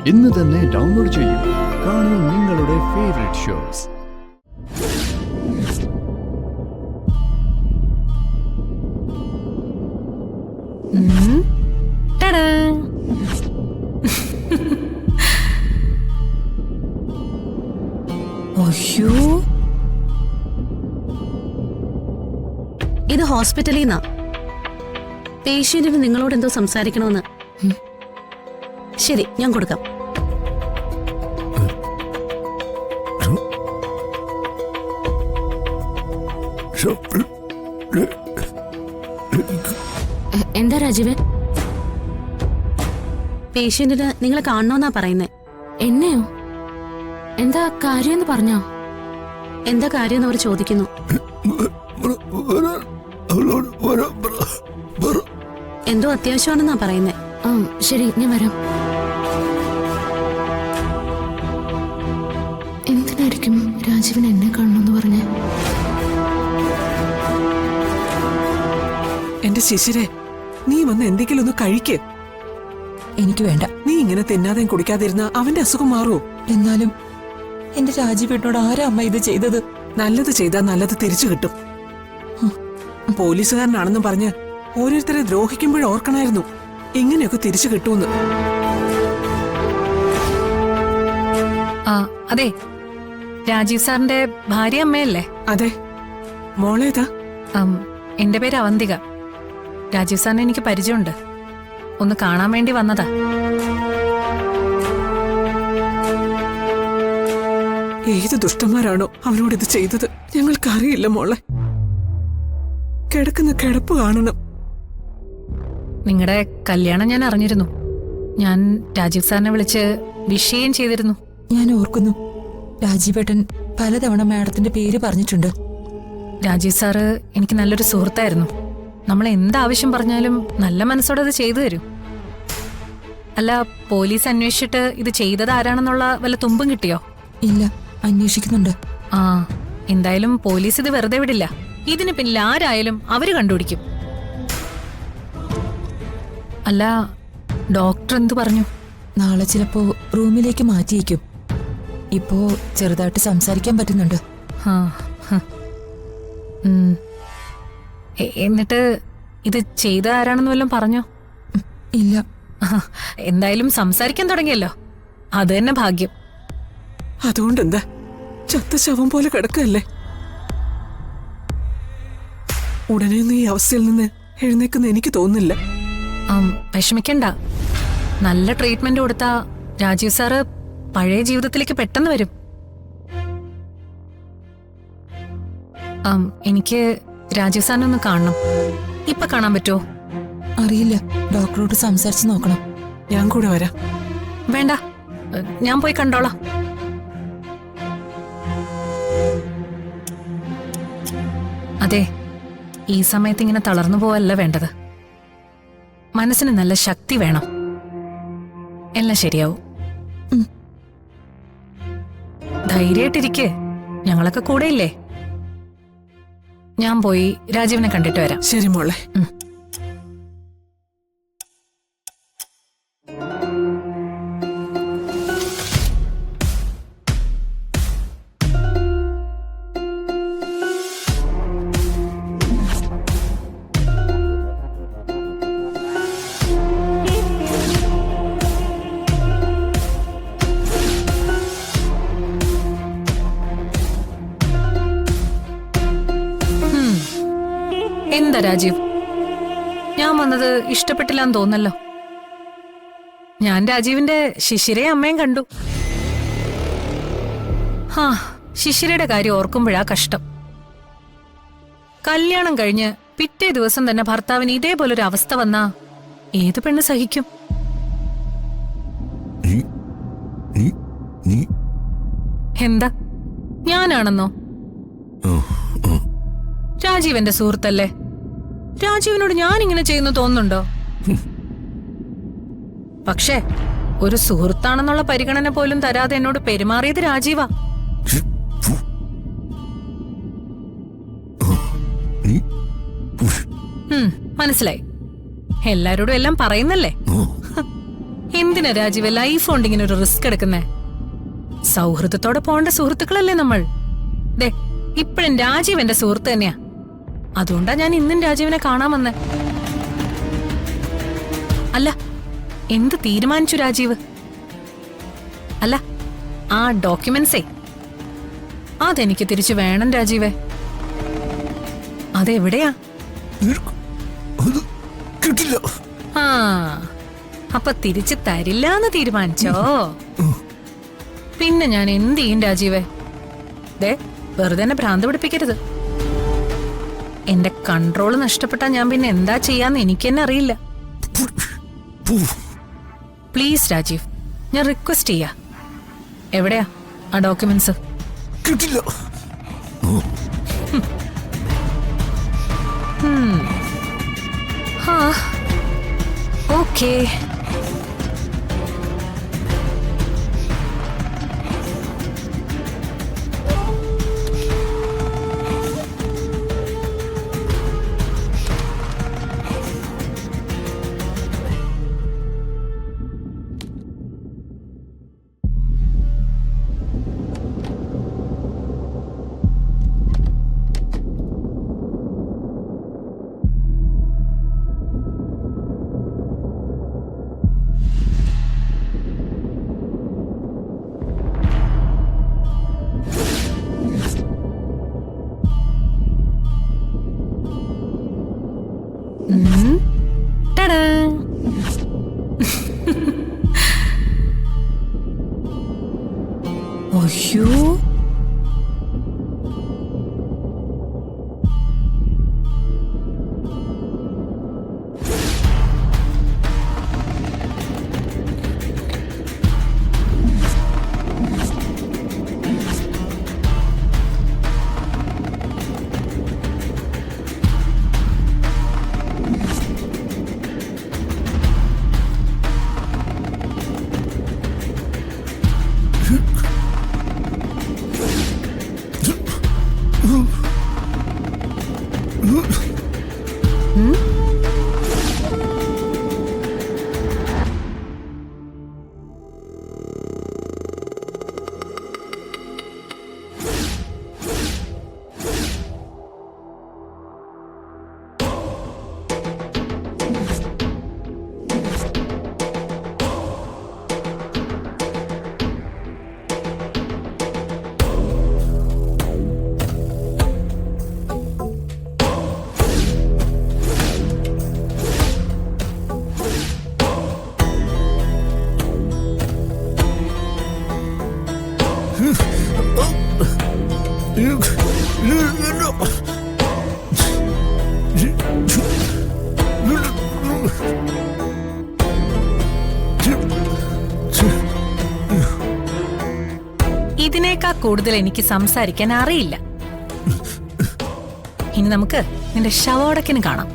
ഇന്ന് തന്നെ ഡൗൺലോഡ് ചെയ്യൂ. കാണൂ നിങ്ങളുടെ ഫേവറേറ്റ് ഷോസ്. അയ്യോ, ഇത് ഹോസ്പിറ്റലിൽ നിന്നാ. പേഷ്യന്റിന് നിങ്ങളോട് എന്തോ സംസാരിക്കണമെന്ന്. ശരി, ഞാൻ കൊടുക്കാം. എന്താ രാജീവൻ? പേഷ്യന്റിന് നിങ്ങളെ കാണണമെന്നാ പറയുന്നേ. എന്നെയോ? എന്താ കാര്യമെന്ന് പറഞ്ഞോ? എന്താ കാര്യം അവർ ചോദിക്കുന്നു. എന്തോ അത്യാവശ്യമാണെന്നാ പറയുന്നേ. ശരി, ഞാൻ വരാം. എന്തിനായിരിക്കും രാജീവൻ എന്നെ കാണണമെന്ന് പറഞ്ഞേ? എന്റെ ശിശിരെ, നീ വന്ന് എന്തെങ്കിലും ഒന്ന് കഴിക്ക്. എനിക്ക് വേണ്ട. നീ ഇങ്ങനെ തിന്നാതെയും കുടിക്കാതിരുന്ന അവന്റെ അസുഖം മാറുമോ? എന്നാലും എന്റെ രാജീവേട്ടനോട് ആരാ അമ്മ ഇത് ചെയ്തത്? നല്ലത് ചെയ്താൽ നല്ലത് തിരിച്ചു കിട്ടും. പോലീസുകാരനാണെന്ന് പറഞ്ഞ് ഓരോരുത്തരെ ദ്രോഹിക്കുമ്പോഴേ ഓർക്കണായിരുന്നു ഇങ്ങനെയൊക്കെ തിരിച്ചു കിട്ടൂന്ന്. അതെ, രാജീവ് സാറിന്റെ ഭാര്യ അമ്മയല്ലേ? അതെ. മോളേതാ? എന്റെ പേര് അവന്തിക. രാജീവ് സാറിനെ എനിക്ക് പരിചയമുണ്ട്. ഒന്ന് കാണാൻ വേണ്ടി വന്നതാ. ഏത് ദുഷ്ടന്മാരാണോ അവനോട് ഇത് ചെയ്തത്? ഞങ്ങൾക്കറിയില്ല മോളെ. കിടക്കുന്ന കിടപ്പ് കാണണം. നിങ്ങളുടെ കല്യാണം ഞാൻ അറിഞ്ഞിരുന്നു. ഞാൻ രാജീവ് സാറിനെ വിളിച്ച് വിഷയം ചെയ്തിരുന്നു. ഞാൻ ഓർക്കുന്നു, രാജീവേട്ടൻ പലതവണ മാഡത്തിന്റെ പേര് പറഞ്ഞിട്ടുണ്ട്. രാജീവ് സാറ് എനിക്ക് നല്ലൊരു സുഹൃത്തായിരുന്നു. നമ്മൾ എന്താവശ്യം പറഞ്ഞാലും നല്ല മനസ്സോടെ അത് ചെയ്തു തരും. അല്ല, പോലീസ് അന്വേഷിച്ചിട്ട് ഇത് ചെയ്തത് ആരാണെന്നുള്ള വല്ല തുമ്പും കിട്ടിയോ? ഇല്ല, അന്വേഷിക്കുന്നുണ്ട്. എന്തായാലും പോലീസ് ഇത് വെറുതെ വിടില്ല. ഇതിന് പിന്നിൽ ആരായാലും അവര് കണ്ടുപിടിക്കും. അല്ല, ഡോക്ടർ എന്തു പറഞ്ഞു? നാളെ ചിലപ്പോ റൂമിലേക്ക് മാറ്റിയേക്കും. ഇപ്പോ ചെറുതായിട്ട് സംസാരിക്കാൻ പറ്റുന്നുണ്ട്. എന്നിട്ട് ഇത് ചെയ്ത ആരാണെന്ന് വല്ലതും പറഞ്ഞോ? ഇല്ല. എന്തായാലും സംസാരിക്കാൻ തുടങ്ങിയല്ലോ, അത് തന്നെ ഭാഗ്യം. അതുകൊണ്ടെന്താ, ചത്ത ശവം പോലെ കിടക്കല്ലേ. ഉടനെ നീ ഈ അവസ്ഥയിൽ നിന്ന് എഴുന്നേക്കുന്ന എനിക്ക് തോന്നുന്നില്ല. വിഷമിക്കണ്ട. നല്ല ട്രീറ്റ്മെന്റ് കൊടുത്താ രാജീവ് സാറ് പഴയ ജീവിതത്തിലേക്ക് പെട്ടെന്ന് വരും. എനിക്ക് രാജീവ് സാറിനെ ഒന്ന് കാണണം. ഇപ്പൊ കാണാൻ പറ്റുമോ? അറിയില്ല, ഡോക്ടറോട് സംസാരിച്ച് നോക്കണം. ഞാൻ കൂടെ വരാം. വേണ്ട, ഞാൻ പോയി കണ്ടോളാം. അതെ, ഈ സമയത്ത് ഇങ്ങനെ തളർന്നു പോവല്ല വേണ്ടത്. മനസ്സിന് നല്ല ശക്തി വേണം. എല്ലാം ശരിയാവും. ധൈര്യമായിട്ടിരിക്കെ, ഞങ്ങളൊക്കെ കൂടെയില്ലേ. ഞാൻ പോയി രാജീവിനെ കണ്ടിട്ട് വരാം. ശരി മോളെ. എന്താ രാജീവ്, ഞാൻ വന്നത് ഇഷ്ടപ്പെട്ടില്ലാന്ന് തോന്നല്ലോ. ഞാൻ രാജീവിന്റെ ശിശിരയെ അമ്മയും കണ്ടു. ശിശിരയുടെ കാര്യം ഓർക്കുമ്പോഴാ കഷ്ടം. കല്യാണം കഴിഞ്ഞ് പിറ്റേ ദിവസം തന്നെ ഭർത്താവിന് ഇതേപോലൊരു അവസ്ഥ വന്നാ ഏത് പെണ്ണ് സഹിക്കും? എന്താ, ഞാനാണെന്നോ? രാജീവന്റെ സുഹൃത്തല്ലേ. രാജീവിനോട് ഞാൻ ഇങ്ങനെ ചെയ്യുന്നു തോന്നുന്നുണ്ടോ? പക്ഷേ ഒരു സുഹൃത്താണെന്നുള്ള പരിഗണന പോലും തരാതെ എന്നോട് പെരുമാറിയത് രാജീവാ. മനസ്സിലായി. എല്ലാരോടും എല്ലാം പറയുന്നല്ലേ. എന്തിനാ രാജീവ് ലൈഫ് കൊണ്ട് ഇങ്ങനെ ഒരു റിസ്ക് എടുക്കുന്നേ? സൗഹൃദത്തോടെ പോകേണ്ട സുഹൃത്തുക്കളല്ലേ നമ്മൾ. ദേ ഇപ്പഴും രാജീവ് എന്റെ സുഹൃത്ത് തന്നെയാ. അതുകൊണ്ടാ ഞാൻ ഇന്നും രാജീവിനെ കാണാൻ വന്നേ. അല്ല, എന്ത് തീരുമാനിച്ചു രാജീവ്? അല്ല, ആ ഡോക്യുമെന്റ്സേ അതെനിക്ക് തിരിച്ചു വേണം രാജീവേ. അതെവിടെയാ? കിട്ടില്ല. ആ, അപ്പൊ തിരിച്ചു തരില്ലാന്ന് തീരുമാനിച്ചോ? പിന്നെ ഞാൻ എന്ത് ചെയ്യും രാജീവേ? ദേ വെറുതെ എന്നെ ഭ്രാന്ത് പിടിപ്പിക്കരുത്. എന്റെ കൺട്രോൾ നഷ്ടപ്പെട്ടാ ഞാൻ പിന്നെ എന്താ ചെയ്യാന്ന് എനിക്ക് തന്നെ അറിയില്ല. പ്ലീസ് രാജീവ്, ഞാൻ റിക്വസ്റ്റ് ചെയ്യാ. എവിടെയാ ആ ഡോക്യുമെന്റ്സ്? കിട്ടില്ല. ഓക്കേ. Ta-da! അയ്യോ, ഇതിനേക്കാൾ കൂടുതൽ എനിക്ക് സംസാരിക്കാൻ അറിയില്ല. ഇനി നമുക്ക് നിന്റെ ശവോടക്കിന് കാണാം.